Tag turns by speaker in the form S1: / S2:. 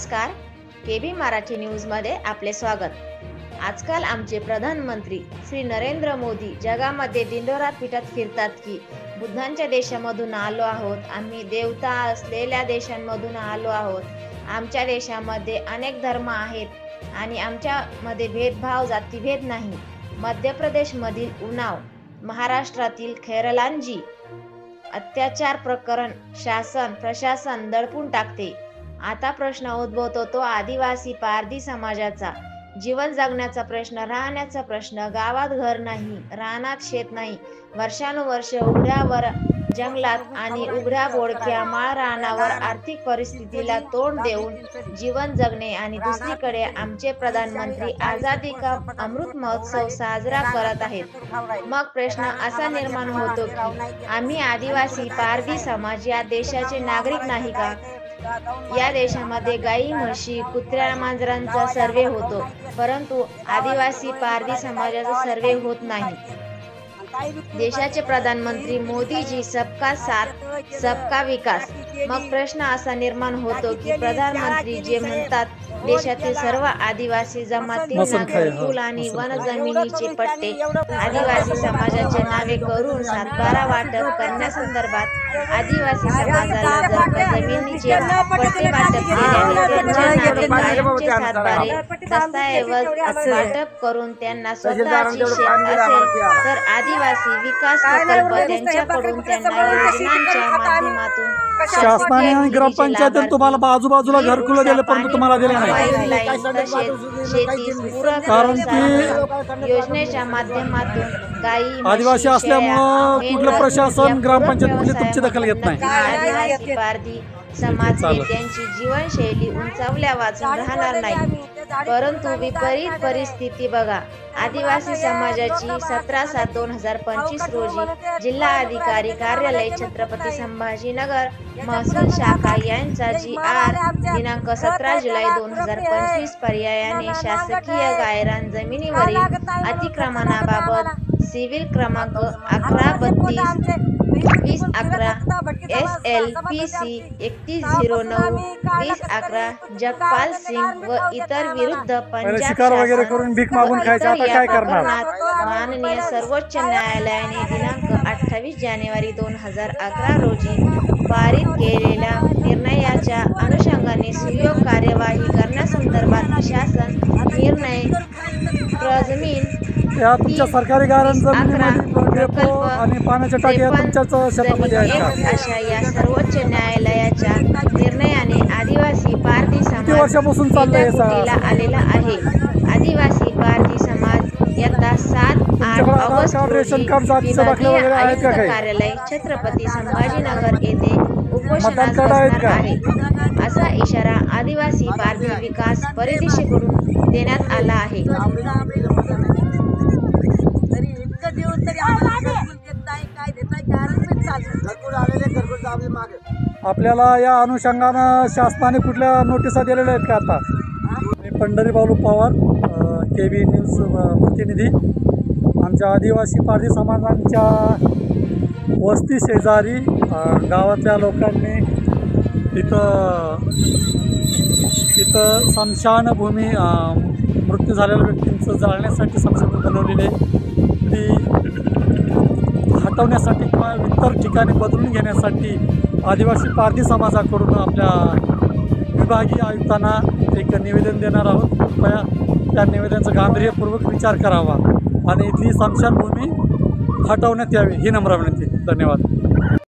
S1: नमस्कार, केबी मराठी न्यूजमध्ये आपले स्वागत। आजकाल आमचे प्रधानमंत्री श्री नरेंद्र मोदी जगामध्ये दिंडोरा पिटत फिरतात की बुद्धांच्या देशामधून आलो आहोत, आम्ही देवता असलेल्या देशांमधून आलो आहोत, आमच्या देशामध्ये अनेक धर्म आहेत आणि आमच्यामध्ये भेदभाव जातीभेद नाही। मध्य प्रदेशमधील उन्नाव, महाराष्ट्रातील खैरलांजी अत्याचार प्रकरण शासन प्रशासन दडपून टाकते। आता प्रश्न उद्भवतो तो आदिवासी पारधी समाजाचा। जीवन जगण्याचा प्रश्न, राहण्याचा प्रश्न, गावात घर नाही, रानात शेत नाही, वर्षानुवर्ष उघड्यावर जंगलात आणि उघड्या बोडक्या माळ रानावर आर्थिक परिस्थितीला तोंड देऊन जीवन जगणे आणि दुसरीकडे आमचे प्रधानमंत्री आझादी का अमृत महोत्सव साजरा करत आहेत। मग प्रश्न असा निर्माण होतो की आम्ही आदिवासी पारधी समाज या देशाचे नागरिक नाही का? या देशामध्ये गाई म्हशी कुत्र्या मांजरांचा सर्वे होतो, परंतु आदिवासी पारधी समाजाचा सर्वे होत नाही। देशाचे प्रधानमंत्री मोदीजी सबका साथ सबका विकास। मग प्रश्न असा निर्माण होतो की प्रधानमंत्री जे म्हणतात देशातील सर्व आदिवासी जमातींना घरकुल आणि वन जमिनीचे पट्टे आदिवासी समाजाच्या नावे करून सातबारा वाटप करण्यासंदर्भात आदिवासी समाजाला जर जमिनीचे पट्टे वाटप केल्याने त्यांच्या नावे कायमचे सातबारे दस्तऐवज वाटप करून त्यांना स्वतःची शेत असेल तर आदिवासी विकास प्रकल्प त्यांच्याकडून त्यांना योजनांच्या माध्यमातून
S2: शासनाने आणि ग्रामपंचायतीने तुम्हाला आजूबाजूला घरकुल दिले परंतु तुम्हाला दिले नाही। कारण की
S1: योजनेच्या माध्यमातून गाई
S2: आदिवासी असल्यामुळे कुठलं प्रशासन ग्रामपंचायत कुठली तुमची दखल घेत नाही।
S1: आदिवासी पारधी समाज त्यांची जीवनशैली उंचावल्या वाचून राहणार नाही, परंतु विपरीत परिस्थिती बघा। आदिवासी समाजाची 17/7/2025 रोजी जिल्हा अधिकारी कार्यालय छत्रपती संभाजीनगर महसूल शाखा यांचा GR दिनांक 17 जुलै 2025 पर्यायाने शासकीय गायरान जमिनीवरील अतिक्रमणाबाबत सिव्हिल क्रमांक 1132/2011 SLPC 3109/2011 जगपाल सिंग व इतर विरुद्ध पंजाब माननीय सर्वोच्च न्यायालयाने दिनांक 28 जानेवारी 2011 रोजी पारित केलेल्या निर्णयाच्या अनुषंगाने सुयोग्य कार्यवाही करण्यासंदर्भात शासन निर्णय प्रजमीन
S2: या तुमच्या सरकारी गायरान आणि पाण्याच्या टाक्या तुमच्याच शेतामध्ये आहेत
S1: अशा या सर्वोच्च न्यायालयाच्या निर्णयाने आदिवासी पारधी समाज
S2: वर्षापासून चाललंय
S1: आलेला आहे। आदिवासी पारधी समाज येत्या 7-8 ऑगस्ट रोजी विभागीय आयुक्त कार्यालय छत्रपती संभाजीनगर येथे उपोषणास बसणार आहे, असा इशारा आदिवासी पारधी विकास परिषदेकडून देण्यात आला आहे।
S2: आपल्याला या अनुषंगाने शासनाने कुठल्या नोटिसा दिलेल्या आहेत का? आता मी पंढरी बालू पवार, केबी न्यूज प्रतिनिधी। आमच्या आदिवासी पारधी समाजांच्या वस्ती शेजारी गावातल्या लोकांनी तिथं स्मशानभूमी मृत्यू झालेल्या व्यक्तींचं जाळण्यासाठी स्मशानभूमी बनवलेली आहे, ती हटवण्यासाठी किंवा इतर ठिकाणी बदलून घेण्यासाठी आदिवासी पारधी समाजाकडून आपल्या विभागीय आयुक्तांना एक निवेदन देणार आहोत। कृपया त्या निवेदनाचा गांभीर्यपूर्वक विचार करावा आणि इथली स्मशानभूमी हटवण्यात यावी ही नम्र विनंती। धन्यवाद।